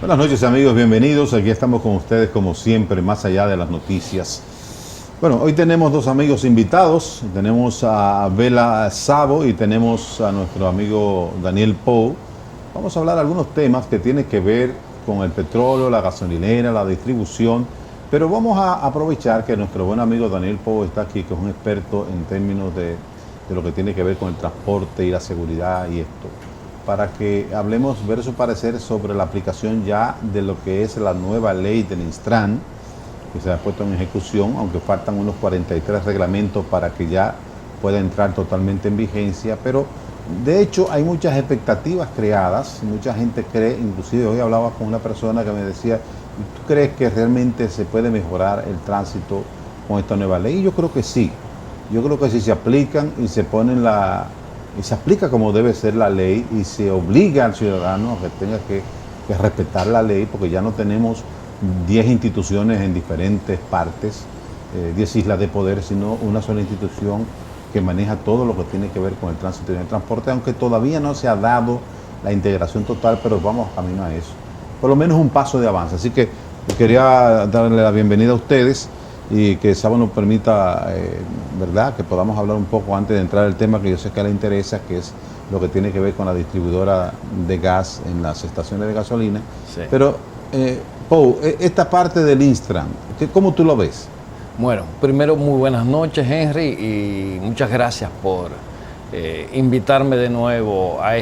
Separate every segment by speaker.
Speaker 1: Buenas noches amigos, bienvenidos. Aquí estamos con ustedes como siempre, más allá de las noticias. Bueno, hoy tenemos dos amigos invitados. Tenemos a Bela Szabo y tenemos a nuestro amigo Daniel Pou. Vamos a hablar de algunos temas que tienen que ver con el petróleo, la gasolinera, la distribución. Pero vamos a aprovechar que nuestro buen amigo Daniel Pou está aquí, que es un experto en términos de lo que tiene que ver con el transporte y la seguridad y esto, para que hablemos, ver su parecer sobre la aplicación ya de lo que es la nueva ley del Instran, que se ha puesto en ejecución, aunque faltan unos 43 reglamentos para que ya pueda entrar totalmente en vigencia, pero de hecho hay muchas expectativas creadas, mucha gente cree, inclusive hoy hablaba con una persona que me decía, ¿tú crees que realmente se puede mejorar el tránsito con esta nueva ley? Y yo creo que sí, yo creo que si se aplican y se ponen y se aplica como debe ser la ley y se obliga al ciudadano a que tenga que respetar la ley, porque ya no tenemos 10 instituciones en diferentes partes, 10 islas de poder, sino una sola institución que maneja todo lo que tiene que ver con el tránsito y el transporte, aunque todavía no se ha dado la integración total, pero vamos camino a eso. Por lo menos un paso de avance. Así que quería darle la bienvenida a ustedes y que Szabo nos permita, ¿verdad?, que podamos hablar un poco antes de entrar al tema que yo sé que le interesa, que es lo que tiene que ver con la distribuidora de gas en las estaciones de gasolina. Sí. Pero, Pou, esta parte del Instran, ¿cómo tú lo ves?
Speaker 2: Bueno, primero muy buenas noches, Henry, y muchas gracias por invitarme de nuevo a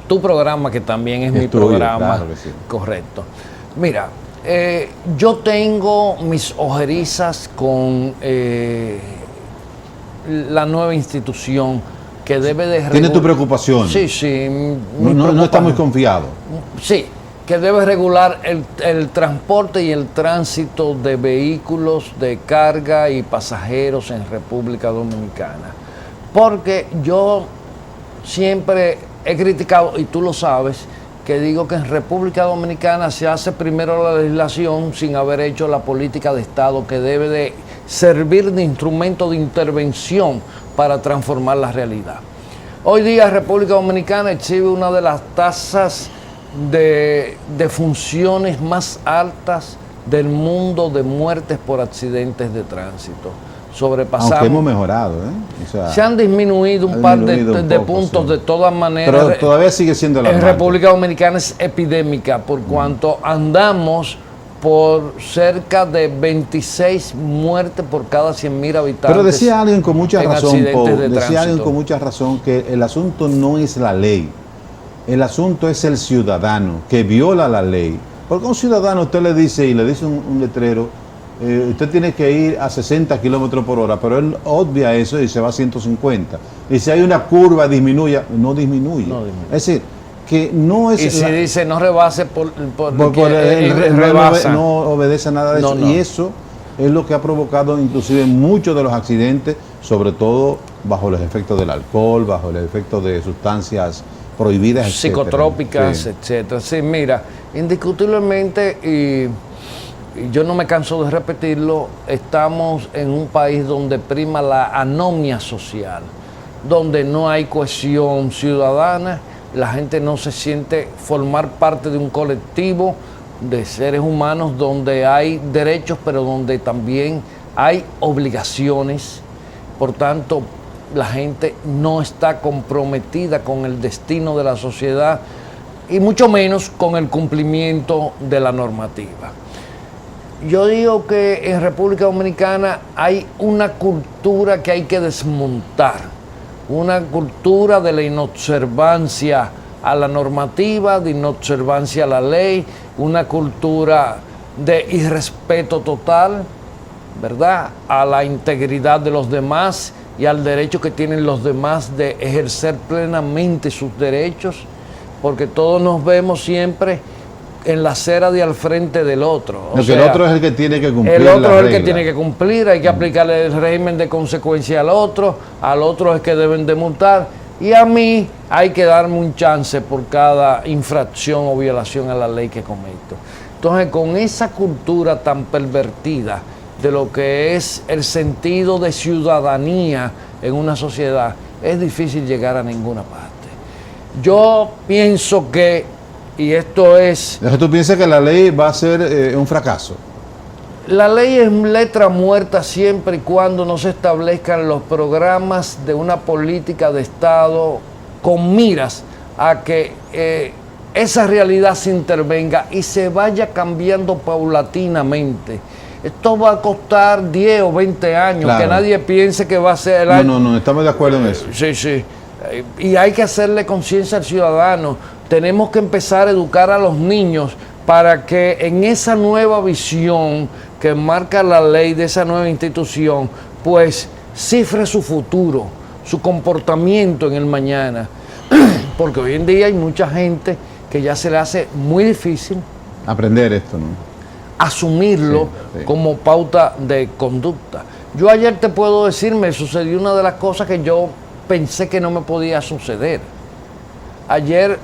Speaker 2: tu programa, que también es mi programa.
Speaker 1: Claro que sí.
Speaker 2: Correcto. Mira, yo tengo mis ojerizas con la nueva institución que debe de...
Speaker 1: ¿Tiene tu preocupación?
Speaker 2: Sí, sí.
Speaker 1: No está muy confiado.
Speaker 2: Sí, que debe regular el transporte y el tránsito de vehículos de carga y pasajeros en República Dominicana. Porque yo siempre he criticado, y tú lo sabes, que digo que en República Dominicana se hace primero la legislación sin haber hecho la política de Estado, que debe de servir de instrumento de intervención para transformar la realidad. Hoy día República Dominicana exhibe una de las tasas de funciones más altas del mundo de muertes por accidentes de tránsito. Sobrepasamos.
Speaker 1: Aunque hemos mejorado, O sea,
Speaker 2: se han disminuido un par de puntos, sí. De todas maneras.
Speaker 1: Pero todavía sigue siendo la
Speaker 2: en República Dominicana es epidémica, por cuanto andamos por cerca de 26 muertes por cada 100.000 habitantes.
Speaker 1: Pero decía alguien con mucha razón, que el asunto no es la ley, el asunto es el ciudadano que viola la ley. Porque a un ciudadano usted le dice un letrero, usted tiene que ir a 60 kilómetros por hora, pero él obvia eso y se va a 150. Y si hay una curva, no disminuye. Es decir, que no es...
Speaker 2: Y si dice no rebase porque
Speaker 1: rebasa. No obedece a nada de eso. Y eso es lo que ha provocado inclusive muchos de los accidentes, sobre todo bajo los efectos del alcohol, bajo el efecto de sustancias prohibidas,
Speaker 2: psicotrópicas, sí. Etcétera. Sí, mira, indiscutiblemente, y yo no me canso de repetirlo, estamos en un país donde prima la anomia social, donde no hay cohesión ciudadana, la gente no se siente formar parte de un colectivo de seres humanos donde hay derechos, pero donde también hay obligaciones. Por tanto, la gente no está comprometida con el destino de la sociedad y mucho menos con el cumplimiento de la normativa. Yo digo que en República Dominicana hay una cultura que hay que desmontar, una cultura de la inobservancia a la normativa, de inobservancia a la ley, una cultura de irrespeto total, ¿verdad?, a la integridad de los demás y al derecho que tienen los demás de ejercer plenamente sus derechos, porque todos nos vemos siempre en la acera de al frente del otro.
Speaker 1: O sea, el otro es el que tiene que cumplir.
Speaker 2: El otro es el que tiene que cumplir, hay que aplicarle el régimen de consecuencia al otro es que deben de multar, y a mí hay que darme un chance por cada infracción o violación a la ley que cometo. Entonces, con esa cultura tan pervertida de lo que es el sentido de ciudadanía en una sociedad, es difícil llegar a ninguna parte. Yo pienso que y esto es...
Speaker 1: Entonces tú piensas que la ley va a ser un fracaso.
Speaker 2: La ley es letra muerta siempre y cuando no se establezcan los programas de una política de Estado con miras a que esa realidad se intervenga y se vaya cambiando paulatinamente. Esto va a costar 10 o 20 años, claro. Que nadie piense que va a ser el año.
Speaker 1: No, estamos de acuerdo en eso.
Speaker 2: Sí, sí. Y hay que hacerle conciencia al ciudadano. Tenemos que empezar a educar a los niños para que en esa nueva visión que marca la ley de esa nueva institución, pues cifre su futuro, su comportamiento en el mañana. Porque hoy en día hay mucha gente que ya se le hace muy difícil
Speaker 1: aprender esto, ¿no?
Speaker 2: Asumirlo como pauta de conducta. Yo ayer te puedo decir, me sucedió una de las cosas que yo pensé que no me podía suceder. Ayer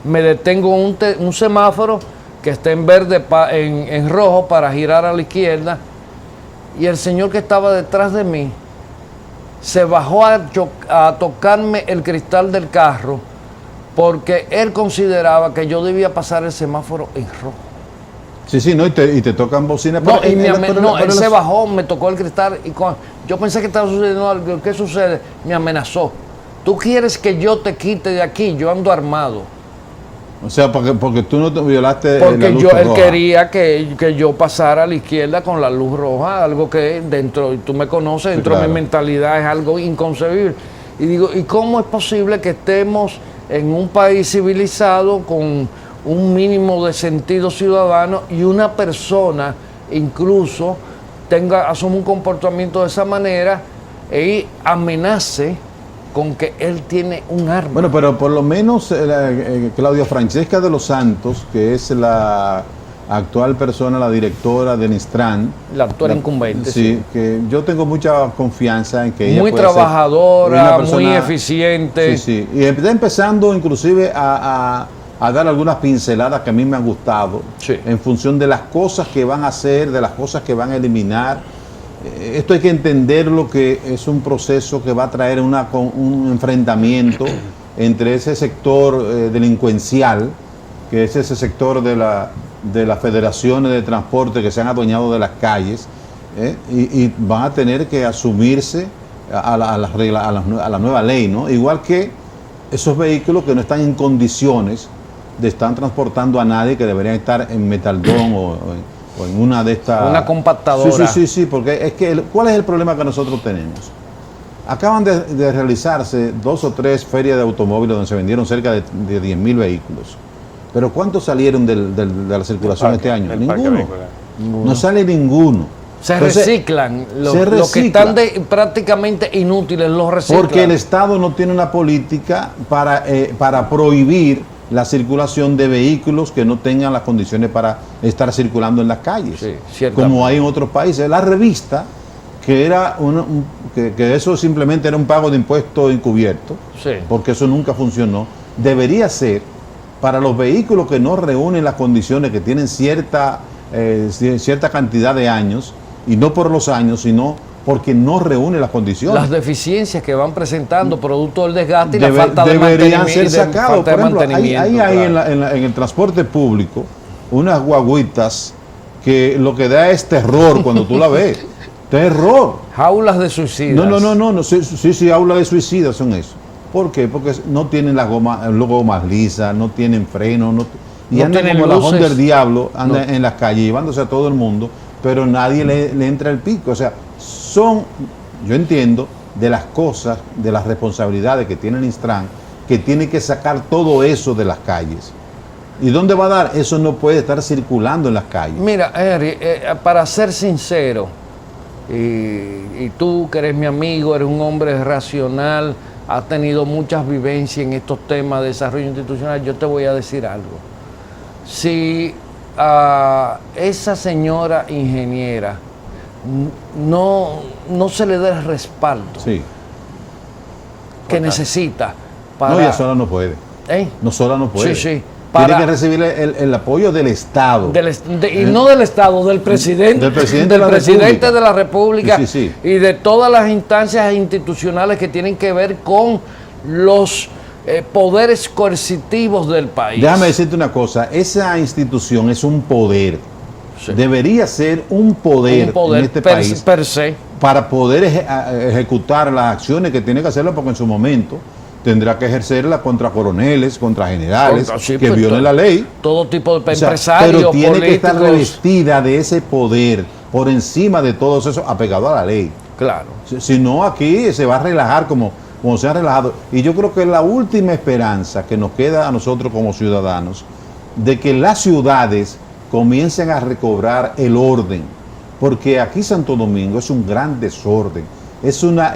Speaker 2: me detengo en un semáforo que está en verde, en rojo para girar a la izquierda, y el señor que estaba detrás de mí se bajó a tocarme el cristal del carro porque él consideraba que yo debía pasar el semáforo en rojo.
Speaker 1: Sí, no, y te tocan bocinas.
Speaker 2: No, él se bajó, me tocó el cristal y yo pensé que estaba sucediendo algo. ¿Qué sucede? Me amenazó. ¿Tú quieres que yo te quite de aquí? Yo ando armado.
Speaker 1: O sea, porque tú no te violaste
Speaker 2: porque
Speaker 1: la luz roja.
Speaker 2: Él quería que yo pasara a la izquierda con la luz roja, algo que dentro, y tú me conoces, dentro de mi mentalidad es algo inconcebible. Y digo, ¿y cómo es posible que estemos en un país civilizado con un mínimo de sentido ciudadano y una persona incluso asuma un comportamiento de esa manera y amenace con que él tiene un arma?
Speaker 1: Bueno, pero por lo menos Claudia Francesca de los Santos, que es la actual persona, la directora del Instran.
Speaker 2: La actual incumbente.
Speaker 1: Sí, que yo tengo mucha confianza en que ella
Speaker 2: muy
Speaker 1: puede
Speaker 2: trabajadora,
Speaker 1: persona,
Speaker 2: muy eficiente.
Speaker 1: Sí, y está empezando inclusive a dar algunas pinceladas que a mí me han gustado, en función de las cosas que van a hacer, de las cosas que van a eliminar. Esto hay que entenderlo, que es un proceso que va a traer un enfrentamiento entre ese sector delincuencial, que es ese sector de las federaciones de transporte que se han adueñado de las calles, y van a tener que asumirse a la nueva ley, ¿no? Igual que esos vehículos que no están en condiciones de estar transportando a nadie, que deberían estar en metaldón o en una de estas...
Speaker 2: Una compactadora.
Speaker 1: Sí, porque es que ¿cuál es el problema que nosotros tenemos? Acaban de realizarse 2 o 3 ferias de automóviles donde se vendieron cerca de 10.000 vehículos. Pero ¿cuántos salieron de la circulación este año? Ninguno. No sale ninguno.
Speaker 2: Entonces, reciclan. Los que están prácticamente inútiles los reciclan.
Speaker 1: Porque el Estado no tiene una política para prohibir la circulación de vehículos que no tengan las condiciones para estar circulando en las calles, como hay en otros países. La revista, que era que eso simplemente era un pago de impuesto encubierto, porque eso nunca funcionó, debería ser para los vehículos que no reúnen las condiciones, que tienen cierta cantidad de años, y no por los años, sino porque no reúne las condiciones.
Speaker 2: Las deficiencias que van presentando producto del desgaste y la falta de mantenimiento. Deberían ser sacados. Por ejemplo,
Speaker 1: hay en el transporte público unas guaguitas que lo que da es terror cuando tú la ves. Terror.
Speaker 2: Jaulas de suicidas.
Speaker 1: No. Sí, aulas de suicidas son eso. ¿Por qué? Porque no tienen las gomas lisas, no tienen freno, y andan como la Honda del diablo, andan en las calles llevándose a todo el mundo, pero nadie le entra el pico. O sea, yo entiendo de las cosas, de las responsabilidades que tiene el Instran, que tiene que sacar todo eso de las calles. ¿Y dónde va a dar? Eso no puede estar circulando en las calles.
Speaker 2: Mira, Henry, para ser sincero, y tú que eres mi amigo, eres un hombre racional, has tenido muchas vivencias en estos temas de desarrollo institucional, yo te voy a decir algo. Si a esa señora ingeniera no se le da el respaldo que necesita para...
Speaker 1: No, ella sola no puede. No sola no puede.
Speaker 2: Sí.
Speaker 1: Tiene que recibir el apoyo del Estado.
Speaker 2: Y no del Estado, del presidente. Del presidente de la República. Y de todas las instancias institucionales que tienen que ver con los poderes coercitivos del país.
Speaker 1: Déjame decirte una cosa, esa institución es un poder.
Speaker 2: Sí.
Speaker 1: Debería ser un poder en este país
Speaker 2: per se.
Speaker 1: para poder ejecutar las acciones que tiene que hacerlo, porque en su momento tendrá que ejercerla contra coroneles, contra generales, que
Speaker 2: pues,
Speaker 1: violen la ley.
Speaker 2: Todo tipo de
Speaker 1: O sea,
Speaker 2: empresarios,
Speaker 1: pero tiene
Speaker 2: políticos.
Speaker 1: que estar revestida de ese poder por encima de todos esos, apegado a la ley.
Speaker 2: Claro.
Speaker 1: Si no, aquí se va a relajar como se ha relajado. Y yo creo que es la última esperanza que nos queda a nosotros como ciudadanos, de que las ciudades comiencen a recobrar el orden. Porque aquí Santo Domingo es un gran desorden. Es una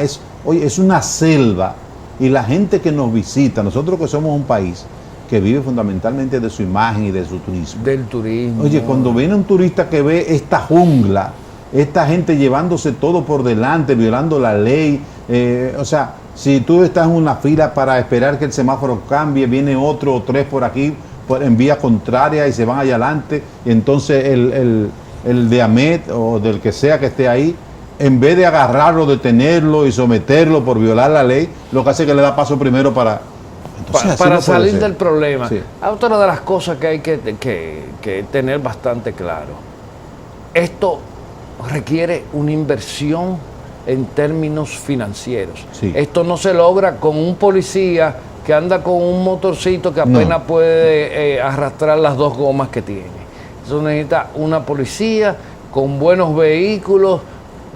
Speaker 1: selva. Y la gente que nos visita, nosotros que somos un país que vive fundamentalmente de su imagen y de su turismo.
Speaker 2: Del turismo.
Speaker 1: Oye, cuando viene un turista que ve esta jungla, esta gente llevándose todo por delante, violando la ley, o sea, si tú estás en una fila para esperar que el semáforo cambie, viene otro o tres por aquí en vía contraria y se van allá adelante, y entonces el de AMET o del que sea que esté ahí, en vez de agarrarlo, detenerlo y someterlo por violar la ley, lo que hace es que le da paso primero para... Entonces,
Speaker 2: para
Speaker 1: no
Speaker 2: salir del problema.
Speaker 1: Sí.
Speaker 2: Otra de las cosas que hay que tener bastante claro, esto requiere una inversión en términos financieros.
Speaker 1: Sí.
Speaker 2: Esto no se logra con un policía que anda con un motorcito que apenas puede arrastrar las dos gomas que tiene. Eso necesita una policía con buenos vehículos,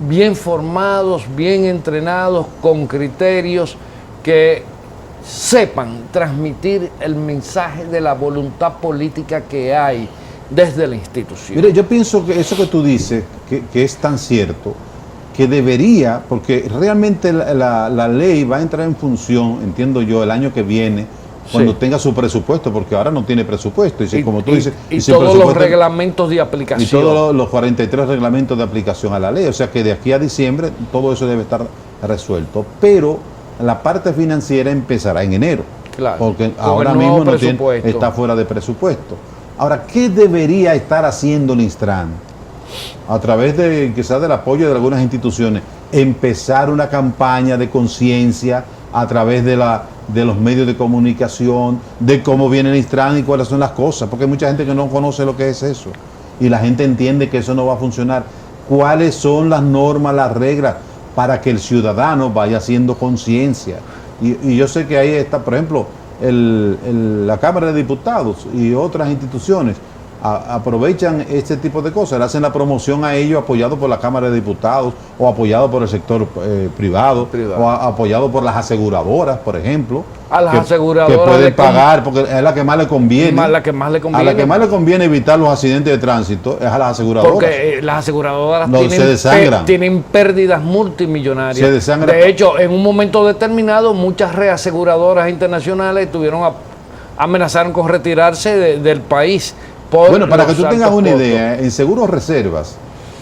Speaker 2: bien formados, bien entrenados, con criterios, que sepan transmitir el mensaje de la voluntad política que hay desde la institución.
Speaker 1: Mire, yo pienso que eso que tú dices, que es tan cierto, que debería, porque realmente la ley va a entrar en función, entiendo yo, el año que viene, cuando tenga su presupuesto, porque ahora no tiene presupuesto. Y como tú dices,
Speaker 2: y todos los reglamentos de aplicación.
Speaker 1: Y todos los 43 reglamentos de aplicación a la ley. O sea que de aquí a diciembre todo eso debe estar resuelto. Pero la parte financiera empezará en enero.
Speaker 2: Claro,
Speaker 1: porque ahora mismo está fuera de presupuesto. Ahora, ¿qué debería estar haciendo el Instran? A través de quizás del apoyo de algunas instituciones, empezar una campaña de conciencia a través de los medios de comunicación, de cómo viene el Instran y cuáles son las cosas, porque hay mucha gente que no conoce lo que es eso, y la gente entiende que eso no va a funcionar. ¿Cuáles son las normas, las reglas, para que el ciudadano vaya haciendo conciencia? Y yo sé que ahí está, por ejemplo, la Cámara de Diputados y otras instituciones aprovechan este tipo de cosas, le hacen la promoción a ellos apoyado por la Cámara de Diputados o apoyado por el sector privado o apoyado por las aseguradoras, por ejemplo.
Speaker 2: A las aseguradoras
Speaker 1: que pueden pagar, porque es la que más le conviene.
Speaker 2: A la que más le conviene.
Speaker 1: A la que más le conviene evitar los accidentes de tránsito es a las aseguradoras.
Speaker 2: Porque las aseguradoras
Speaker 1: tienen
Speaker 2: pérdidas multimillonarias.
Speaker 1: Se desangran.
Speaker 2: De hecho, en un momento determinado, muchas reaseguradoras internacionales amenazaron con retirarse del país.
Speaker 1: Bueno, para que tú tengas una idea, en Seguros Reservas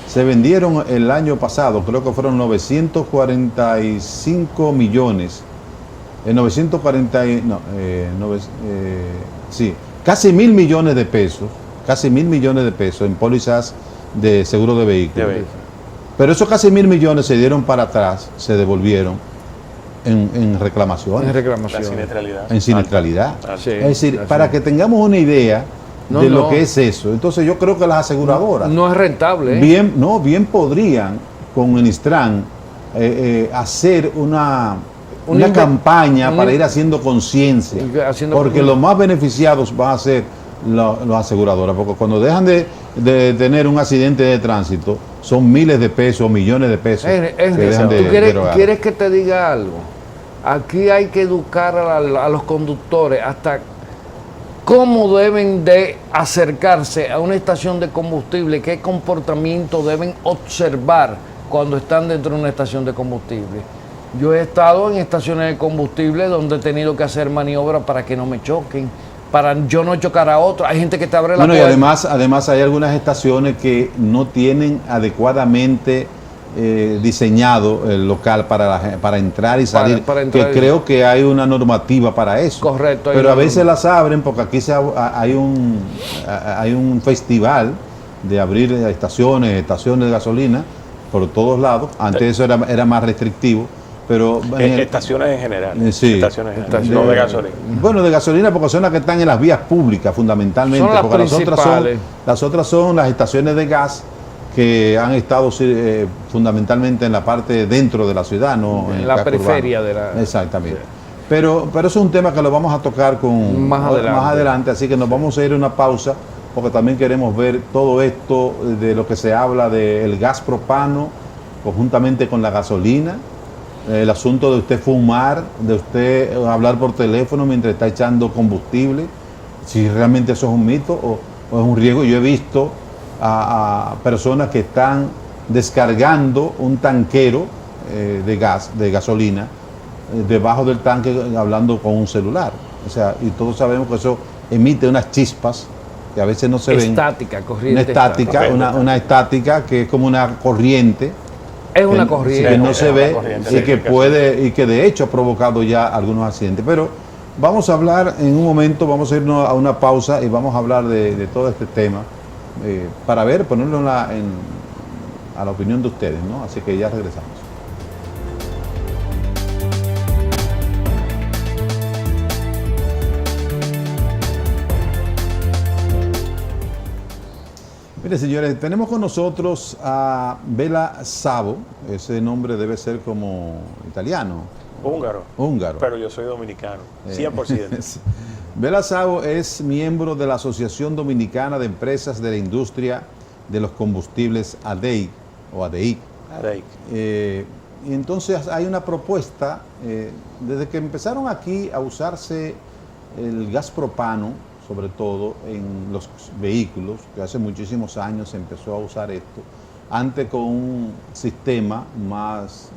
Speaker 1: se vendieron el año pasado, creo que fueron 945 millones, casi 1.000 millones de pesos, en pólizas de seguro de vehículos. Pero esos casi 1.000 millones se dieron para atrás, se devolvieron en reclamaciones. En siniestralidad.
Speaker 2: Sí,
Speaker 1: es decir, para que tengamos una idea de lo que es eso. Entonces yo creo que las aseguradoras
Speaker 2: no es rentable.
Speaker 1: Bien podrían con el Instran hacer una campaña para ir haciendo conciencia, porque los más beneficiados van a ser las aseguradoras, porque cuando dejan de tener un accidente de tránsito son miles de pesos, millones de pesos.
Speaker 2: ¿Tú quieres que te diga algo? Aquí hay que educar a los conductores hasta cómo deben de acercarse a una estación de combustible, qué comportamiento deben observar cuando están dentro de una estación de combustible. Yo he estado en estaciones de combustible donde he tenido que hacer maniobras para que no me choquen, para yo no chocar a otro. Hay gente que te abre la puerta.
Speaker 1: Y además hay algunas estaciones que no tienen adecuadamente diseñado el local para entrar y salir, que creo que hay una normativa para eso.
Speaker 2: Correcto.
Speaker 1: Pero a veces las abren porque aquí hay un festival de abrir estaciones de gasolina por todos lados. Antes eso era más restrictivo, Pero
Speaker 3: estaciones en general.
Speaker 1: Sí.
Speaker 3: Estaciones en general, no de gasolina.
Speaker 1: Bueno, de gasolina porque son las que están en las vías públicas fundamentalmente.
Speaker 2: Son las
Speaker 1: porque
Speaker 2: principales.
Speaker 1: las otras son las estaciones de gas que han estado fundamentalmente en la parte dentro de la ciudad, no en
Speaker 2: la periferia de la...
Speaker 1: Exactamente. Sí. Pero eso es un tema que lo vamos a tocar más adelante, así que nos vamos a ir a una pausa porque también queremos ver todo esto de lo que se habla del gas propano conjuntamente con la gasolina, el asunto de usted fumar, de usted hablar por teléfono mientras está echando combustible, si realmente eso es un mito o es un riesgo. Yo he visto a personas que están descargando un tanquero de gas, de gasolina, debajo del tanque hablando con un celular. O sea, y todos sabemos que eso emite unas chispas que a veces no se ven.
Speaker 2: Estática, corriente.
Speaker 1: Una estática que es como una corriente.
Speaker 2: Es una corriente.
Speaker 1: Que no se ve y que de hecho ha provocado ya algunos accidentes. Pero vamos a hablar en un momento, vamos a irnos a una pausa y vamos a hablar de todo este tema para ponerlo a la opinión de ustedes, ¿no? Así que ya regresamos. Mire, señores, tenemos con nosotros a Vela Szabo. Ese nombre debe ser como italiano.
Speaker 3: Húngaro. Pero yo soy dominicano, 100%.
Speaker 1: Vela Szabo es miembro de la Asociación Dominicana de Empresas de la Industria de los Combustibles ADEIC o ADEIC. Y entonces hay una propuesta, desde que empezaron aquí a usarse el gas propano, sobre todo en los vehículos, que hace muchísimos años se empezó a usar esto, antes con un sistema más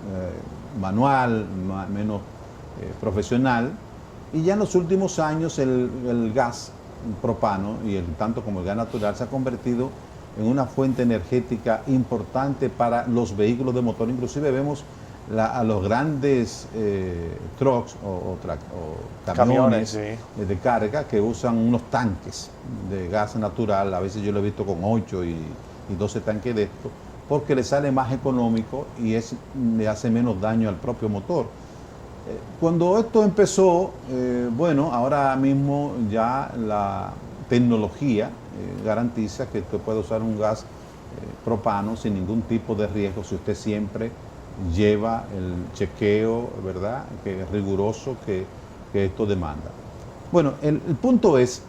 Speaker 1: manual, menos profesional, y ya en los últimos años el gas propano, y tanto como el gas natural, se ha convertido en una fuente energética importante para los vehículos de motor. Inclusive vemos a los grandes trucks o camiones de carga que usan unos tanques de gas natural. A veces yo lo he visto con 8 y 12 tanques de esto, porque le sale más económico y le hace menos daño al propio motor. Cuando esto empezó, bueno, ahora mismo ya la tecnología garantiza que usted puede usar un gas propano sin ningún tipo de riesgo si usted siempre lleva el chequeo, ¿verdad?, que es riguroso que esto demanda. Bueno, el punto es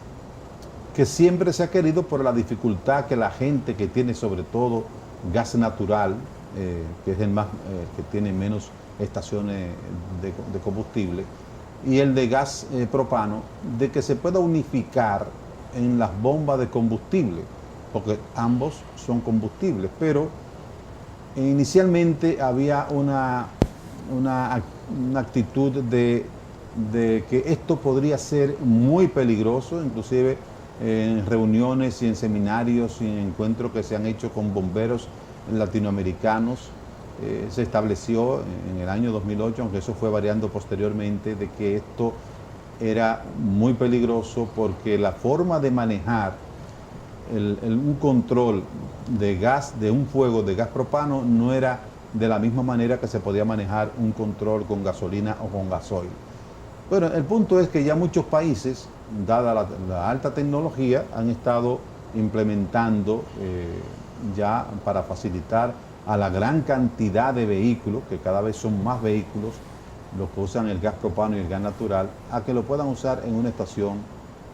Speaker 1: que siempre se ha querido, por la dificultad que la gente que tiene sobre todo gas natural, que es el más que tiene menos estaciones de combustible, y el de gas propano, de que se pueda unificar en las bombas de combustible, porque ambos son combustibles, pero inicialmente había una actitud de que esto podría ser muy peligroso, inclusive en reuniones y en seminarios y en encuentros que se han hecho con bomberos latinoamericanos, se estableció en el año 2008, aunque eso fue variando posteriormente, de que esto era muy peligroso porque la forma de manejar un control de gas, de un fuego de gas propano, no era de la misma manera que se podía manejar un control con gasolina o con gasoil. Bueno, el punto es que ya muchos países, dada la alta tecnología, han estado implementando ya para facilitar a la gran cantidad de vehículos, que cada vez son más vehículos los que usan el gas propano y el gas natural, a que lo puedan usar en una estación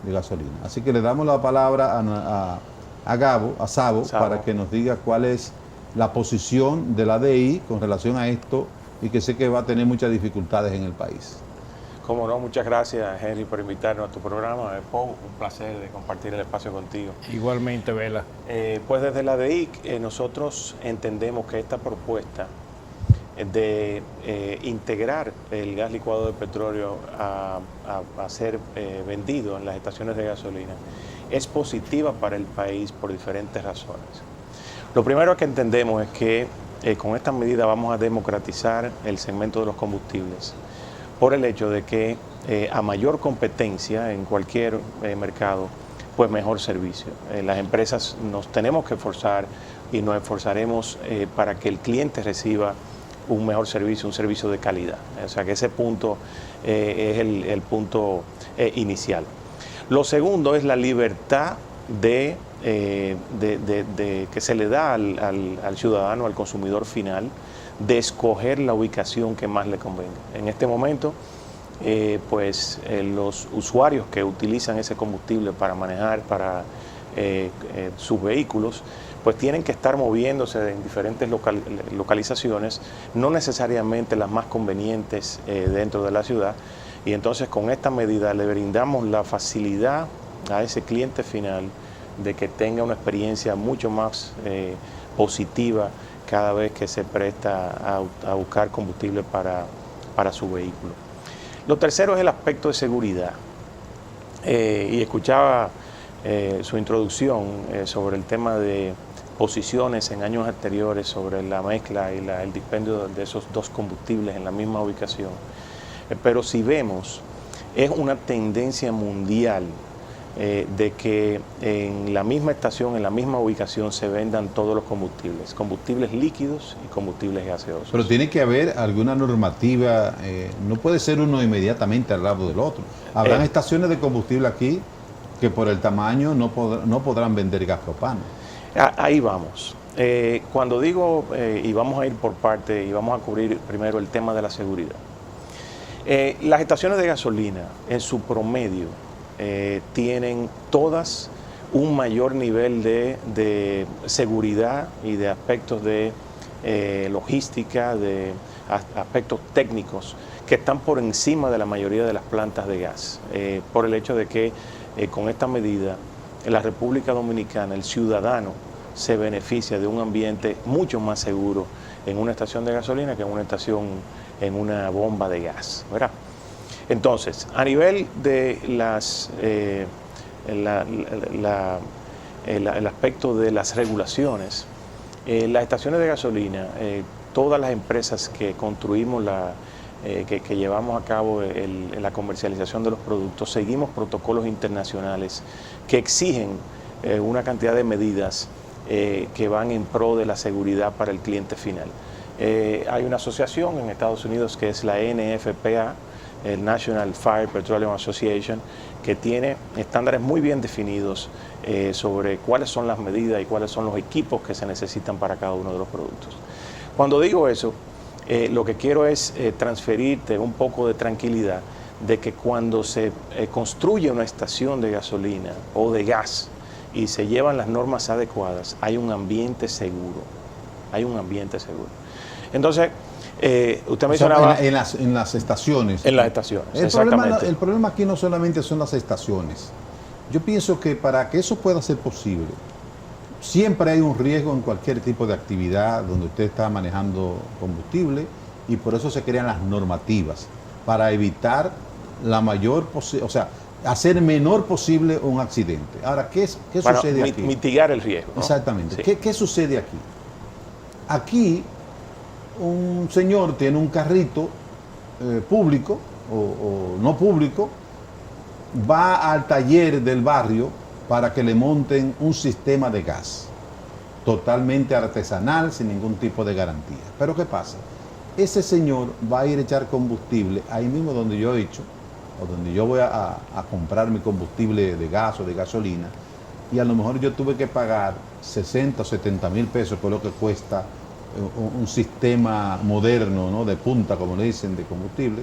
Speaker 1: de gasolina. Así que le damos la palabra a Szabo para que nos diga cuál es la posición de la ADI con relación a esto, y que sé que va a tener muchas dificultades en el país.
Speaker 3: Cómo no, muchas gracias, Henry, por invitarnos a tu programa. Es un placer de compartir el espacio contigo.
Speaker 2: Igualmente, Vela.
Speaker 3: Pues desde la ADIC nosotros entendemos que esta propuesta de integrar el gas licuado de petróleo a ser vendido en las estaciones de gasolina es positiva para el país por diferentes razones. Lo primero que entendemos es que con esta medida vamos a democratizar el segmento de los combustibles, por el hecho de que a mayor competencia en cualquier mercado, pues mejor servicio. Las empresas nos tenemos que esforzar y nos esforzaremos para que el cliente reciba un mejor servicio, un servicio de calidad. O sea que ese punto es el punto inicial. Lo segundo es la libertad que se le da al ciudadano, al consumidor final, de escoger la ubicación que más le convenga. En este momento, los usuarios que utilizan ese combustible para manejar sus vehículos, pues tienen que estar moviéndose en diferentes localizaciones, no necesariamente las más convenientes dentro de la ciudad, y entonces con esta medida le brindamos la facilidad a ese cliente final de que tenga una experiencia mucho más positiva cada vez que se presta a buscar combustible para su vehículo. Lo tercero es el aspecto de seguridad. Y escuchaba su introducción sobre el tema de posiciones en años anteriores sobre la mezcla y el dispendio de esos dos combustibles en la misma ubicación. Pero si vemos, es una tendencia mundial de que en la misma estación, en la misma ubicación, se vendan todos los combustibles líquidos y combustibles gaseosos.
Speaker 1: Pero tiene que haber alguna normativa, no puede ser uno inmediatamente al lado del otro. Habrán estaciones de combustible aquí que por el tamaño no podrán vender gas propano.
Speaker 3: Ahí vamos. Cuando digo, y vamos a ir por parte, y vamos a cubrir primero el tema de la seguridad. Las estaciones de gasolina, en su promedio, tienen todas un mayor nivel de seguridad y de aspectos de logística, de aspectos técnicos que están por encima de la mayoría de las plantas de gas, por el hecho de que con esta medida en la República Dominicana el ciudadano se beneficia de un ambiente mucho más seguro en una estación de gasolina que en una bomba de gas, ¿verdad? Entonces, a nivel de el aspecto de las regulaciones, las estaciones de gasolina, todas las empresas que construimos, que llevamos a cabo la comercialización de los productos, seguimos protocolos internacionales que exigen una cantidad de medidas que van en pro de la seguridad para el cliente final. Hay una asociación en Estados Unidos que es la NFPA, el National Fire Petroleum Association, que tiene estándares muy bien definidos sobre cuáles son las medidas y cuáles son los equipos que se necesitan para cada uno de los productos. Cuando digo eso, lo que quiero es transferirte un poco de tranquilidad de que cuando se construye una estación de gasolina o de gas y se llevan las normas adecuadas, hay un ambiente seguro. Hay un ambiente seguro. Entonces, usted mencionaba...
Speaker 1: En las estaciones.
Speaker 3: En las estaciones,
Speaker 1: El problema aquí no solamente son las estaciones. Yo pienso que para que eso pueda ser posible, siempre hay un riesgo en cualquier tipo de actividad donde usted está manejando combustible, y por eso se crean las normativas, para evitar la mayor posible, o sea, hacer menor posible un accidente. Ahora, ¿qué sucede aquí?
Speaker 3: Mitigar el riesgo, ¿no?
Speaker 1: Exactamente.
Speaker 3: Sí.
Speaker 1: ¿Qué sucede aquí? Aquí un señor tiene un carrito público o no público, va al taller del barrio para que le monten un sistema de gas totalmente artesanal, sin ningún tipo de garantía. Pero ¿qué pasa? Ese señor va a ir a echar combustible ahí mismo donde yo he hecho, o donde yo voy a comprar mi combustible de gas o de gasolina, y a lo mejor yo tuve que pagar 60 o 70 mil pesos por lo que cuesta un sistema moderno, ¿no?, de punta, como le dicen, de combustible.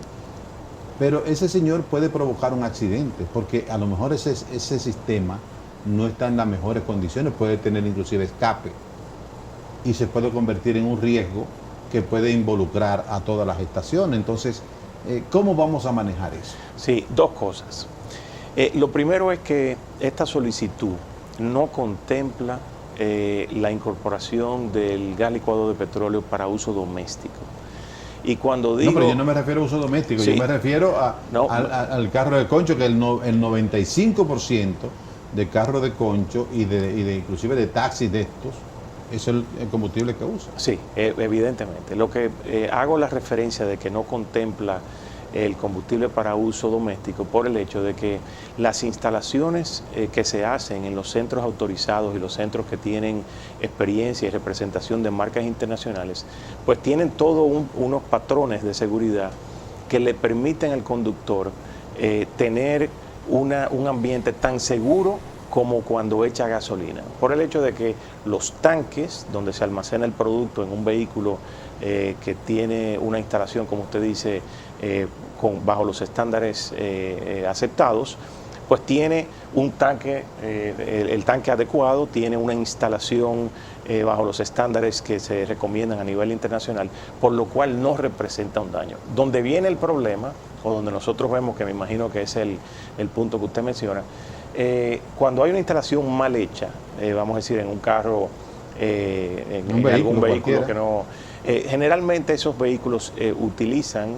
Speaker 1: Pero ese señor puede provocar un accidente, porque a lo mejor ese sistema no está en las mejores condiciones, puede tener inclusive escape, y se puede convertir en un riesgo que puede involucrar a todas las estaciones. Entonces, ¿cómo vamos a manejar eso?
Speaker 3: Sí, dos cosas. Lo primero es que esta solicitud no contempla la incorporación del gas licuado de petróleo para uso doméstico. Y cuando digo...
Speaker 1: No, pero yo no me refiero a uso doméstico, sí, yo me refiero al carro de concho, que el 95% de carro de concho y de inclusive de taxis de estos es el combustible que usa.
Speaker 3: Sí, evidentemente. Lo que hago la referencia de que no contempla el combustible para uso doméstico por el hecho de que las instalaciones que se hacen en los centros autorizados y los centros que tienen experiencia y representación de marcas internacionales, pues tienen todos unos patrones de seguridad que le permiten al conductor tener un ambiente tan seguro como cuando echa gasolina, por el hecho de que los tanques donde se almacena el producto en un vehículo que tiene una instalación, como usted dice, bajo los estándares aceptados, pues tiene un tanque, el tanque adecuado, tiene una instalación bajo los estándares que se recomiendan a nivel internacional, por lo cual no representa un daño. Donde viene el problema, o donde nosotros vemos, que me imagino que es el punto que usted menciona, cuando hay una instalación mal hecha, vamos a decir en un carro, en algún vehículo que no... generalmente esos vehículos utilizan,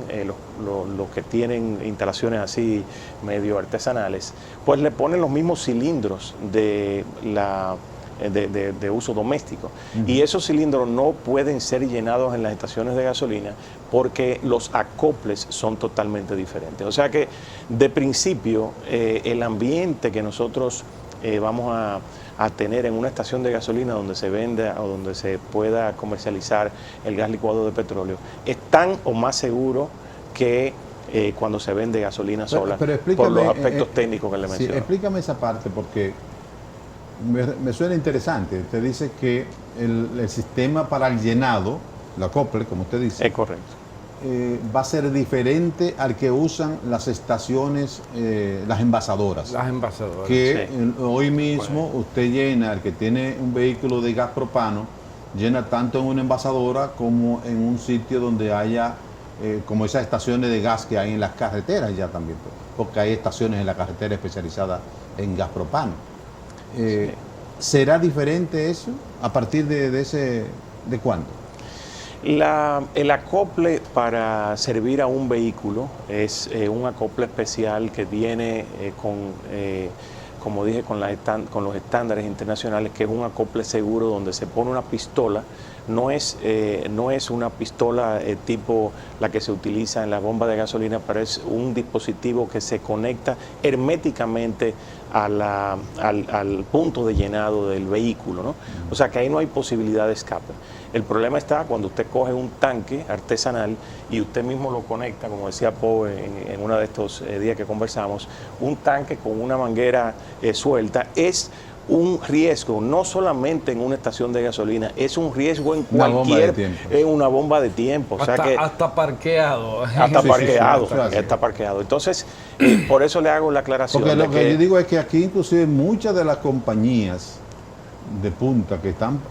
Speaker 3: los que tienen instalaciones así medio artesanales, pues le ponen los mismos cilindros de uso doméstico. Y esos cilindros no pueden ser llenados en las estaciones de gasolina porque los acoples son totalmente diferentes. O sea que de principio el ambiente que nosotros vamos a tener en una estación de gasolina donde se venda o donde se pueda comercializar el gas licuado de petróleo es tan o más seguro que cuando se vende gasolina sola,
Speaker 1: pero
Speaker 3: por los aspectos técnicos que le menciono.
Speaker 1: Sí, explícame esa parte porque me suena interesante. Usted dice que el sistema para el llenado, la acople, como usted dice,
Speaker 3: es correcto.
Speaker 1: Va a ser diferente al que usan las estaciones, las envasadoras.
Speaker 2: Las envasadoras.
Speaker 1: Que
Speaker 3: sí.
Speaker 1: Hoy mismo usted llena, el que tiene un vehículo de gas propano, llena tanto en una envasadora como en un sitio donde haya, como esas estaciones de gas que hay en las carreteras ya también, porque hay estaciones en la carretera especializadas en gas propano.
Speaker 3: Sí.
Speaker 1: ¿Será diferente eso a partir de cuándo?
Speaker 3: El acople para servir a un vehículo es un acople especial que viene como dije, con los estándares internacionales, que es un acople seguro donde se pone una pistola. No es una pistola tipo la que se utiliza en la bomba de gasolina, pero es un dispositivo que se conecta herméticamente al punto de llenado del vehículo, ¿no? O sea que ahí no hay posibilidad de escape. El problema está cuando usted coge un tanque artesanal y usted mismo lo conecta, como decía Poe en uno de estos días que conversamos, un tanque con una manguera suelta es un riesgo, no solamente en una estación de gasolina, es un riesgo en cualquier, una bomba de tiempo.
Speaker 2: Hasta parqueado.
Speaker 3: Hasta parqueado. Entonces, por eso le hago la aclaración.
Speaker 1: Porque lo que yo digo es que aquí inclusive muchas de las compañías de punta que están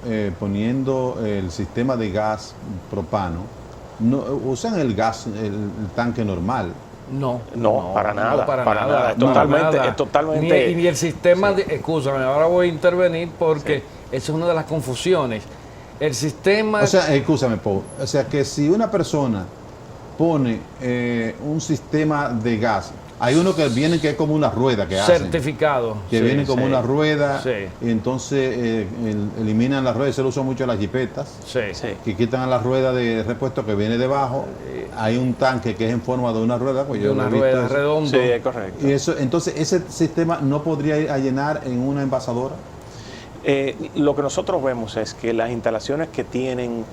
Speaker 1: poniendo el sistema de gas propano, no usan el gas, el tanque normal.
Speaker 2: No,
Speaker 3: para nada. Es totalmente.
Speaker 2: Ni el sistema de. Escúchame, ahora voy a intervenir porque esa es una de las confusiones. El sistema.
Speaker 1: O sea, escúchame, Pau. O sea, que si una persona pone un sistema de gas, hay uno que viene que es como una rueda que hacen.
Speaker 2: Certificado.
Speaker 1: Que viene como una rueda.
Speaker 2: Sí.
Speaker 1: Y entonces eliminan las ruedas. Se lo usan mucho las jipetas.
Speaker 2: Sí.
Speaker 1: Que quitan la rueda de repuesto que viene debajo. Hay un tanque que es en forma de una rueda. Pues yo
Speaker 2: una rueda redonda.
Speaker 3: Sí, es correcto.
Speaker 1: Y eso, entonces, ese sistema no podría ir a llenar en una envasadora.
Speaker 3: Lo que nosotros vemos es que las instalaciones que tienen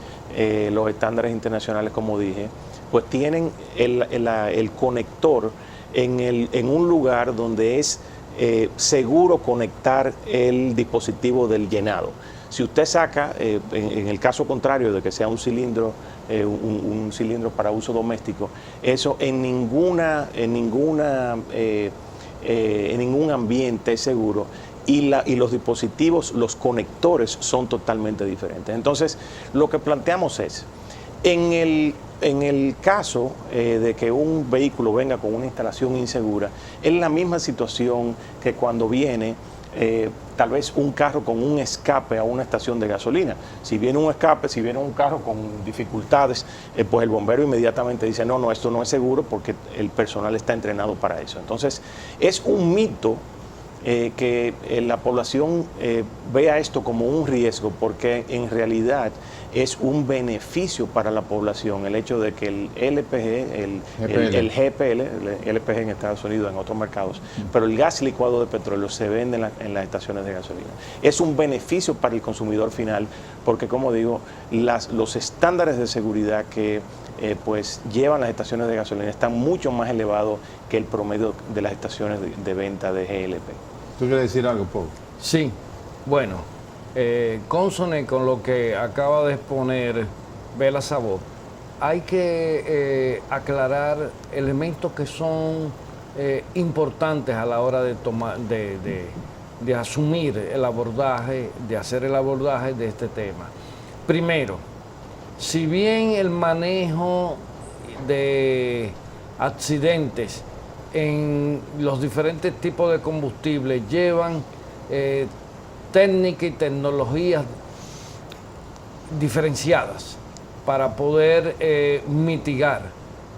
Speaker 3: los estándares internacionales, como dije, pues tienen el conector en un lugar donde es seguro conectar el dispositivo del llenado. Si usted saca, en el caso contrario de que sea un cilindro, un cilindro para uso doméstico, eso en ningún ambiente es seguro. Y los dispositivos, los conectores son totalmente diferentes. Entonces, lo que planteamos es, en el caso de que un vehículo venga con una instalación insegura, es la misma situación que cuando viene tal vez un carro con un escape a una estación de gasolina. Si viene un escape, si viene un carro con dificultades, pues el bombero inmediatamente dice, no, esto no es seguro porque el personal está entrenado para eso. Entonces, es un mito que la población vea esto como un riesgo, porque en realidad es un beneficio para la población el hecho de que el LPG, el GPL, el LPG en Estados Unidos, en otros mercados, pero el gas licuado de petróleo se vende en las estaciones de gasolina. Es un beneficio para el consumidor final, porque como digo, los estándares de seguridad que pues llevan las estaciones de gasolina están mucho más elevados que el promedio de las estaciones de venta de GLP.
Speaker 1: ¿Tú quieres decir algo, Paul?
Speaker 2: Sí, bueno, consone con lo que acaba de exponer Bela Sabó, hay que aclarar elementos que son importantes a la hora de tomar, de asumir el abordaje, de hacer el abordaje de este tema. Primero, si bien el manejo de accidentes en los diferentes tipos de combustibles llevan técnicas y tecnologías diferenciadas para poder mitigar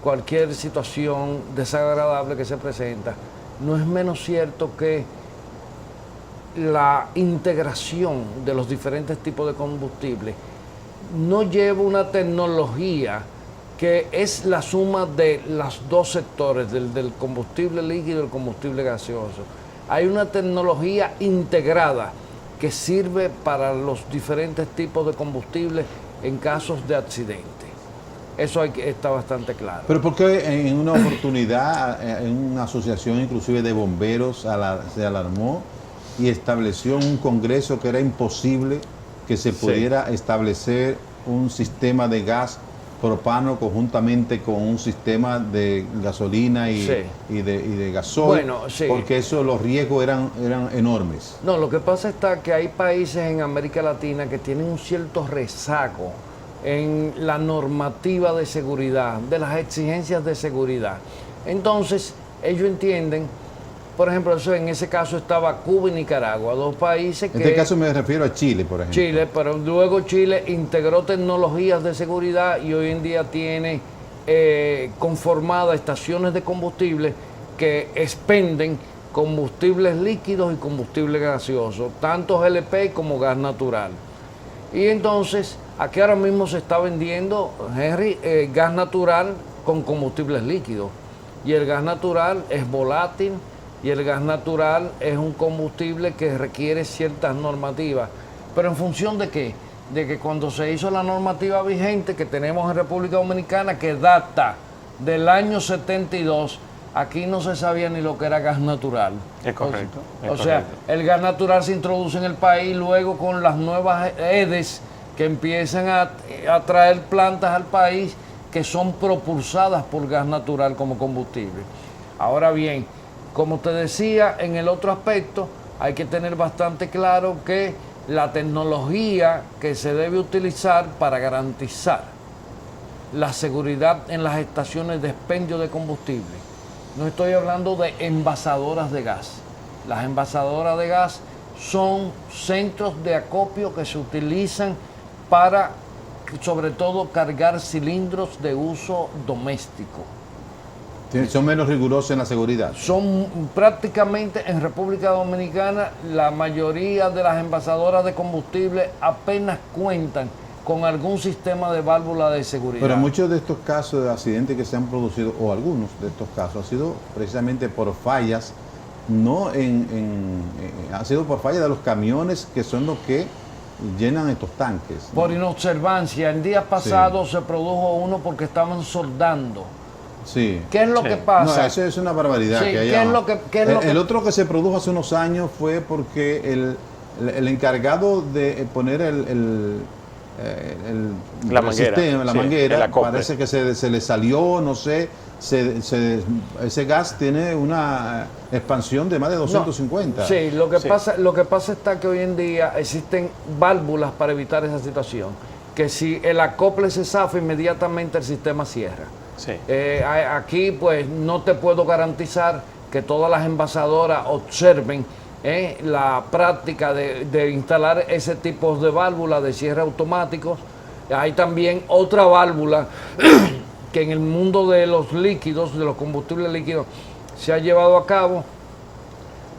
Speaker 2: cualquier situación desagradable que se presenta, no es menos cierto que la integración de los diferentes tipos de combustibles no lleva una tecnología que es la suma de los dos sectores, del combustible líquido y el combustible gaseoso. Hay una tecnología integrada que sirve para los diferentes tipos de combustibles en casos de accidente. Eso está bastante claro.
Speaker 1: Pero ¿por qué en una oportunidad, en una asociación inclusive de bomberos, se alarmó y estableció un congreso que era imposible que se pudiera establecer un sistema de gas propano conjuntamente con un sistema de gasolina y de gasoil?
Speaker 2: Bueno,
Speaker 1: porque los riesgos eran enormes.
Speaker 2: No, lo que pasa está que hay países en América Latina que tienen un cierto rezago en la normativa de seguridad, de las exigencias de seguridad. Entonces, ellos entienden, por ejemplo, en ese caso estaba Cuba y Nicaragua, dos países que...
Speaker 1: En este caso me refiero a Chile, por ejemplo.
Speaker 2: Chile, pero luego Chile integró tecnologías de seguridad y hoy en día tiene conformadas estaciones de combustible que expenden combustibles líquidos y combustibles gaseosos, tanto GLP como gas natural. Y entonces, aquí ahora mismo se está vendiendo, Henry, gas natural con combustibles líquidos. Y el gas natural es volátil, y el gas natural es un combustible que requiere ciertas normativas. ¿Pero en función de qué? De que cuando se hizo la normativa vigente que tenemos en República Dominicana, que data del año 72, aquí no se sabía ni lo que era gas natural.
Speaker 3: Es correcto.
Speaker 2: O sea, el gas natural se introduce en el país luego con las nuevas EDES que empiezan a traer plantas al país que son propulsadas por gas natural como combustible. Ahora bien, como te decía, en el otro aspecto hay que tener bastante claro que la tecnología que se debe utilizar para garantizar la seguridad en las estaciones de expendio de combustible, no estoy hablando de envasadoras de gas. Las envasadoras de gas son centros de acopio que se utilizan para, sobre todo, cargar cilindros de uso doméstico.
Speaker 1: ¿Son menos rigurosos en la seguridad?
Speaker 2: Son prácticamente en República Dominicana, la mayoría de las envasadoras de combustible apenas cuentan con algún sistema de válvula de seguridad.
Speaker 1: Pero muchos de estos casos de accidentes que se han producido, o algunos de estos casos, ha sido precisamente por fallas, ha sido por fallas de los camiones que son los que llenan estos tanques, ¿no?
Speaker 2: Por inobservancia, el día pasado se produjo uno porque estaban soldando.
Speaker 1: Sí.
Speaker 2: ¿Qué es lo que pasa?
Speaker 1: No, eso es una barbaridad.
Speaker 2: Sí,
Speaker 1: que haya... El otro que se produjo hace unos años fue porque el encargado de poner
Speaker 3: la manguera,
Speaker 1: parece que se le salió, no sé, ese gas tiene una expansión de más de 250.
Speaker 2: No, sí, lo que pasa está que hoy en día existen válvulas para evitar esa situación, que si el acople se zafa, inmediatamente el sistema cierra.
Speaker 3: Sí.
Speaker 2: Aquí pues no te puedo garantizar que todas las envasadoras observen la práctica de instalar ese tipo de válvulas de cierre automáticos. Hay también otra válvula que en el mundo de los líquidos, de los combustibles líquidos, se ha llevado a cabo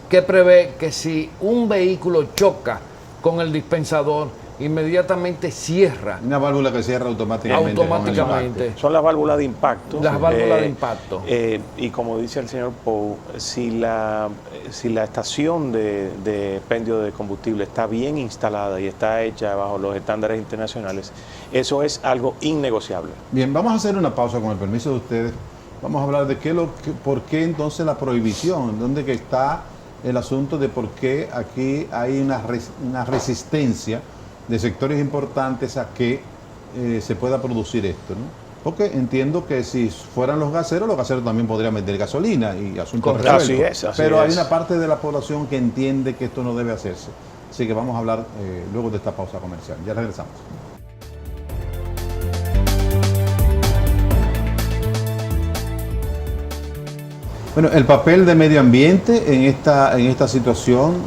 Speaker 2: que prevé que si un vehículo choca con el dispensador, inmediatamente cierra.
Speaker 1: Una válvula que cierra automáticamente.
Speaker 2: Automáticamente.
Speaker 3: Son las válvulas de impacto.
Speaker 2: Las válvulas de impacto.
Speaker 3: Y como dice el señor Pou, si la estación de expendio de combustible está bien instalada y está hecha bajo los estándares internacionales, eso es algo innegociable.
Speaker 1: Bien, vamos a hacer una pausa con el permiso de ustedes. Vamos a hablar de por qué entonces la prohibición, dónde que está el asunto de por qué aquí hay una resistencia de sectores importantes a que se pueda producir esto, ¿no? Porque entiendo que si fueran los gaseros también podrían meter gasolina y asuntos resueltos. Pero hay una parte de la población que entiende que esto no debe hacerse. Así que vamos a hablar luego de esta pausa comercial. Ya regresamos. Bueno, el papel de medio ambiente en esta situación,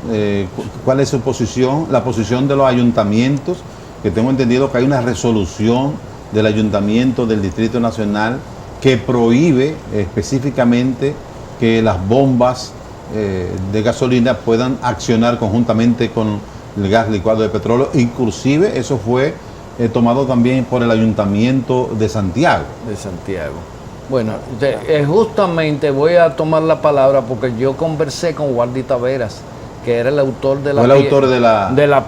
Speaker 1: ¿cuál es su posición? La posición de los ayuntamientos, que tengo entendido que hay una resolución del Ayuntamiento del Distrito Nacional que prohíbe específicamente que las bombas de gasolina puedan accionar conjuntamente con el gas licuado de petróleo. Inclusive eso fue tomado también por el Ayuntamiento de Santiago.
Speaker 2: De Santiago. Bueno, justamente voy a tomar la palabra porque yo conversé con Waldy Taveras, que era el autor de la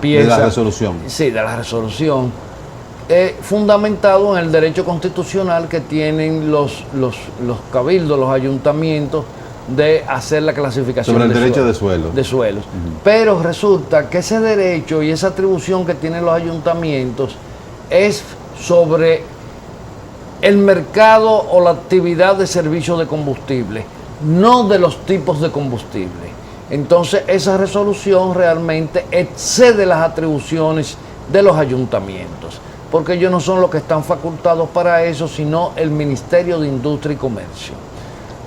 Speaker 2: pieza. De la resolución. Sí, de la resolución. Fundamentado en el derecho constitucional que tienen los cabildos, los ayuntamientos, de hacer la clasificación
Speaker 1: sobre el derecho de suelos.
Speaker 2: De suelos. Pero resulta que ese derecho y esa atribución que tienen los ayuntamientos es sobre el mercado o la actividad de servicio de combustible, no de los tipos de combustible. Entonces esa resolución realmente excede las atribuciones de los ayuntamientos, porque ellos no son los que están facultados para eso, sino el Ministerio de Industria y Comercio.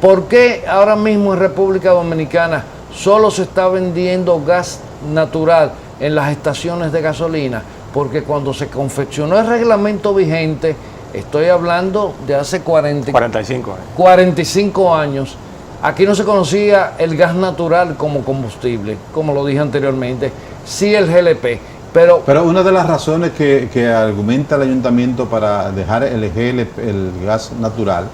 Speaker 2: ¿Por qué ahora mismo en República Dominicana solo se está vendiendo gas natural en las estaciones de gasolina? Porque cuando se confeccionó el reglamento vigente, estoy hablando de hace 45 años. Aquí no se conocía el gas natural como combustible, como lo dije anteriormente, sí el GLP. Pero
Speaker 1: una de las razones que argumenta el ayuntamiento para dejar el gas natural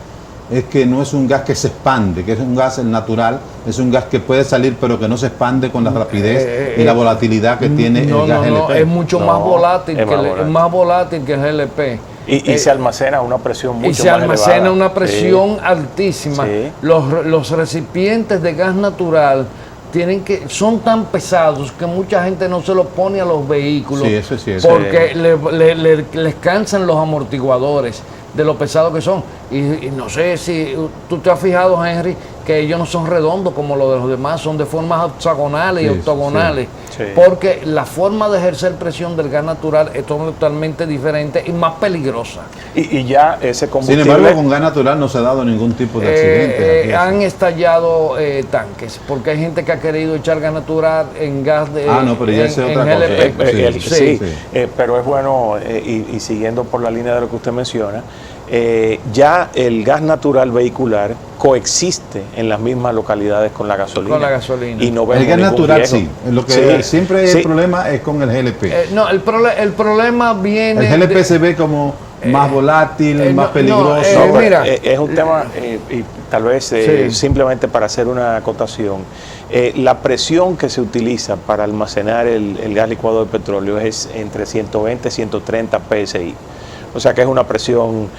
Speaker 1: es que no es un gas que se expande, que es un gas natural, es un gas que puede salir pero que no se expande con la rapidez y la volatilidad que tiene el gas GLP.
Speaker 2: No, es mucho más volátil que el GLP.
Speaker 3: Y se almacena a una presión mucho más elevada.
Speaker 2: Y se almacena a una presión altísima. Sí. Los recipientes de gas natural son tan pesados que mucha gente no se los pone a los vehículos.
Speaker 1: Sí, eso es cierto.
Speaker 2: Porque les cansan los amortiguadores de lo pesados que son. Y no sé si tú te has fijado, Henry, que ellos no son redondos como los de los demás, son de formas hexagonales y octogonales. Sí. Porque la forma de ejercer presión del gas natural es totalmente diferente y más peligrosa.
Speaker 3: Y ya ese combustible...
Speaker 1: Sin embargo, con gas natural no se ha dado ningún tipo de accidente.
Speaker 2: Han estallado tanques, porque hay gente que ha querido echar gas natural en gas de...
Speaker 1: pero ya es otra cosa.
Speaker 3: Sí. Pero es bueno, y siguiendo por la línea de lo que usted menciona, ya el gas natural vehicular coexiste en las mismas localidades con la gasolina. Y no vemos
Speaker 1: el gas natural
Speaker 3: riesgo.
Speaker 1: sí. Lo que siempre hay el problema es con el GLP.
Speaker 2: El problema viene...
Speaker 1: El GLP se ve como más volátil, más peligroso.
Speaker 3: Mira, es un tema, y tal vez simplemente para hacer una acotación, la presión que se utiliza para almacenar el gas licuado de petróleo es entre 120 y 130 PSI. O sea que es una presión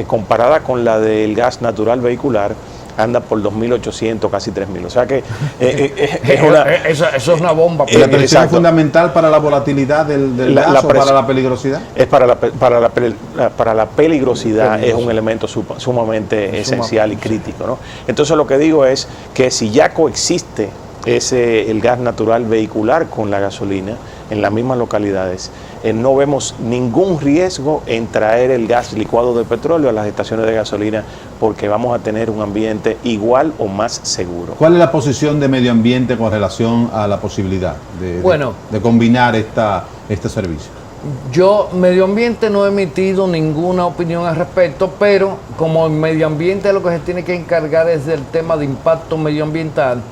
Speaker 3: comparada con la del gas natural vehicular, anda por 2.800, casi 3.000. O sea que
Speaker 2: eso es una bomba.
Speaker 1: ¿La presión es fundamental para la volatilidad del gas o para la peligrosidad?
Speaker 3: Es para la peligrosidad es un elemento sumamente esencial y crítico, ¿no? Entonces lo que digo es que si ya coexiste el gas natural vehicular con la gasolina en las mismas localidades, no vemos ningún riesgo en traer el gas licuado de petróleo a las estaciones de gasolina, porque vamos a tener un ambiente igual o más seguro.
Speaker 1: ¿Cuál es la posición de medio ambiente con relación a la posibilidad de combinar este servicio?
Speaker 2: Yo, medio ambiente, no he emitido ninguna opinión al respecto, pero como el medio ambiente lo que se tiene que encargar es del tema de impacto medioambiental,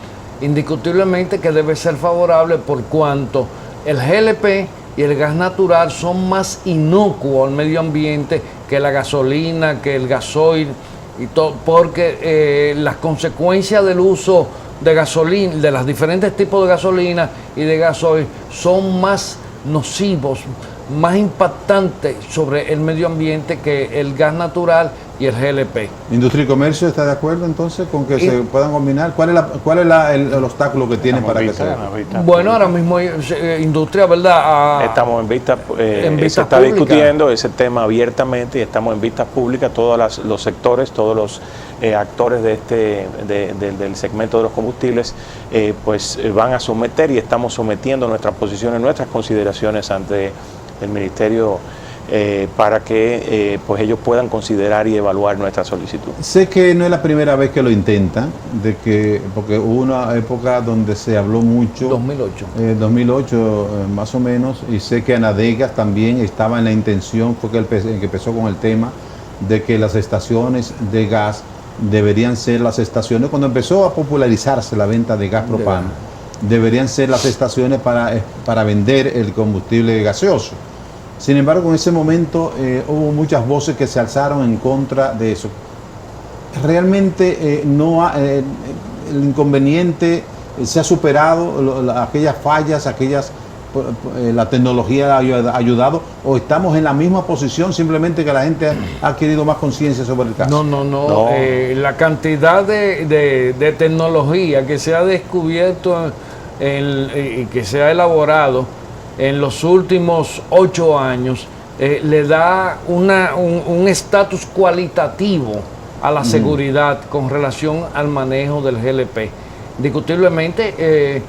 Speaker 2: indiscutiblemente que debe ser favorable por cuanto el GLP y el gas natural son más inocuos al medio ambiente que la gasolina, que el gasoil, y todo, porque las consecuencias del uso de gasolina, de los diferentes tipos de gasolina y de gasoil, son más nocivos, más impactantes sobre el medio ambiente que el gas natural y el GLP.
Speaker 1: ¿Industria y comercio está de acuerdo entonces con que se puedan combinar? ¿Cuál es el obstáculo que tienen para que se haga?
Speaker 2: Bueno, ahora mismo industria, ¿verdad?
Speaker 3: Estamos en vista,
Speaker 2: vista
Speaker 3: se está
Speaker 2: pública.
Speaker 3: discutiendo ese tema abiertamente y estamos en vistas públicas, todos los sectores, todos los actores del segmento de los combustibles, pues van a someter y estamos sometiendo nuestras posiciones, nuestras consideraciones ante el Ministerio para que pues ellos puedan considerar y evaluar nuestra solicitud.
Speaker 1: Sé que no es la primera vez que lo intentan, porque hubo una época donde se habló mucho.
Speaker 2: 2008.
Speaker 1: 2008 más o menos, y sé que Anadegas también estaba en la intención, fue que empezó con el tema de que las estaciones de gas deberían ser las estaciones, cuando empezó a popularizarse la venta de gas propano, deberían ser las estaciones para vender el combustible gaseoso. Sin embargo, en ese momento hubo muchas voces que se alzaron en contra de eso. Realmente el inconveniente se ha superado, aquellas fallas, la tecnología ha ayudado, o estamos en la misma posición, simplemente que la gente ha adquirido más conciencia sobre el caso.
Speaker 2: No. La cantidad de tecnología que se ha descubierto y que se ha elaborado en los últimos 8 años le da un estatus cualitativo a la seguridad con relación al manejo del GLP. Indiscutiblemente,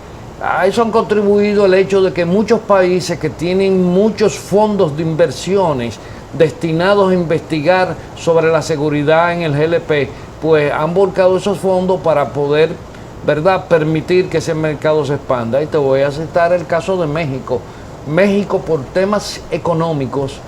Speaker 2: a eso han contribuido el hecho de que muchos países que tienen muchos fondos de inversiones destinados a investigar sobre la seguridad en el GLP, pues han volcado esos fondos para poder, ¿verdad?, permitir que ese mercado se expanda. Y te voy a citar el caso de México. México, por temas económicos,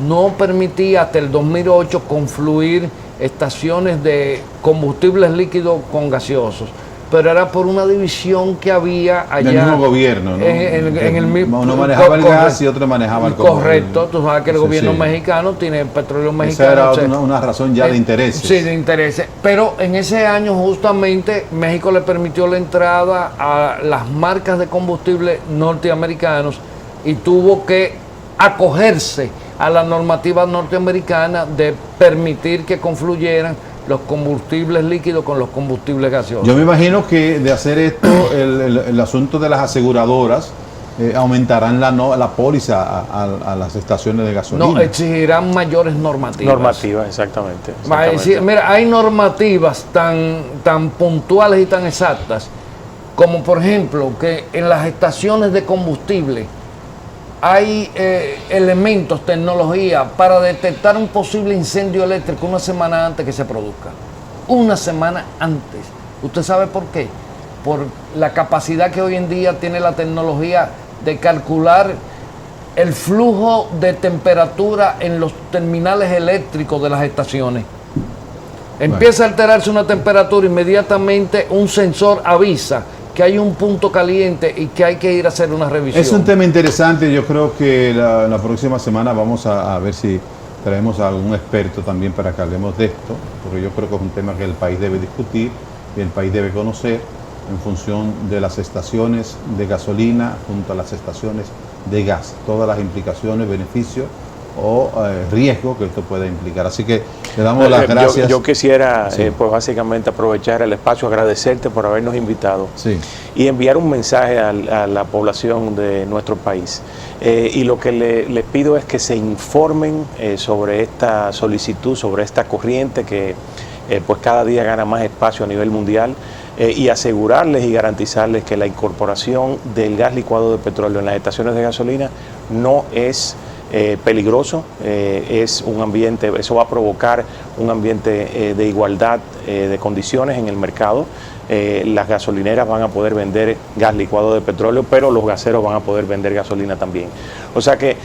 Speaker 2: no permitía hasta el 2008 confluir estaciones de combustibles líquidos con gaseosos, pero era por una división que había allá.
Speaker 1: Del mismo gobierno, ¿no?
Speaker 2: En el mismo.
Speaker 1: Uno manejaba el gas y otro manejaba el combustible.
Speaker 2: Correcto, tú sabes que el gobierno mexicano tiene petróleo mexicano.
Speaker 1: Esa era una razón ya de intereses.
Speaker 2: Sí, de intereses. Pero en ese año justamente México le permitió la entrada a las marcas de combustible norteamericanos y tuvo que acogerse a la normativa norteamericana de permitir que confluyeran los combustibles líquidos con los combustibles gaseosos.
Speaker 1: Yo me imagino que de hacer esto, el asunto de las aseguradoras aumentarán la póliza a las estaciones de gasolina.
Speaker 2: No, exigirán mayores normativas.
Speaker 3: Normativas, exactamente.
Speaker 2: Va a decir, mira, hay normativas tan puntuales y tan exactas, como por ejemplo que en las estaciones de combustible hay elementos, tecnología para detectar un posible incendio eléctrico una semana antes que se produzca. Una semana antes. ¿Usted sabe por qué? Por la capacidad que hoy en día tiene la tecnología de calcular el flujo de temperatura en los terminales eléctricos de las estaciones. Empieza a alterarse una temperatura, inmediatamente un sensor avisa que hay un punto caliente y que hay que ir a hacer una revisión.
Speaker 1: Es un tema interesante. Yo creo que la próxima semana vamos a ver si traemos a algún experto también para que hablemos de esto, porque yo creo que es un tema que el país debe discutir y el país debe conocer en función de las estaciones de gasolina junto a las estaciones de gas, todas las implicaciones, beneficios o riesgo que esto pueda implicar. Así que le damos las gracias.
Speaker 3: Yo quisiera, pues básicamente aprovechar el espacio, agradecerte por habernos invitado y enviar un mensaje a la población de nuestro país. Y lo que les pido es que se informen sobre esta solicitud, sobre esta corriente que pues cada día gana más espacio a nivel mundial, y asegurarles y garantizarles que la incorporación del gas licuado de petróleo en las estaciones de gasolina no es peligroso, es un ambiente, eso va a provocar un ambiente de igualdad de condiciones en el mercado. Las gasolineras van a poder vender gas licuado de petróleo, pero los gaseros van a poder vender gasolina también. O sea que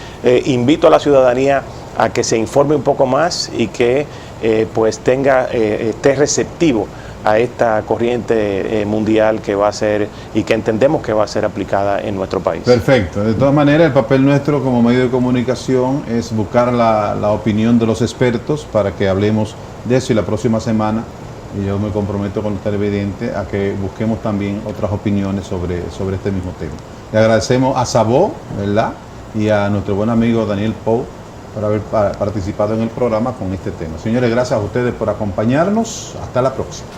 Speaker 3: invito a la ciudadanía a que se informe un poco más y que pues esté receptivo a esta corriente mundial que va a ser y que entendemos que va a ser aplicada en nuestro país.
Speaker 1: Perfecto. De todas maneras, el papel nuestro como medio de comunicación es buscar la opinión de los expertos para que hablemos de eso, y la próxima semana, y yo me comprometo con los televidentes a que busquemos también otras opiniones sobre este mismo tema. Le agradecemos a Sabó, ¿verdad?, y a nuestro buen amigo Daniel Pou por haber participado en el programa con este tema. Señores, gracias a ustedes por acompañarnos. Hasta la próxima.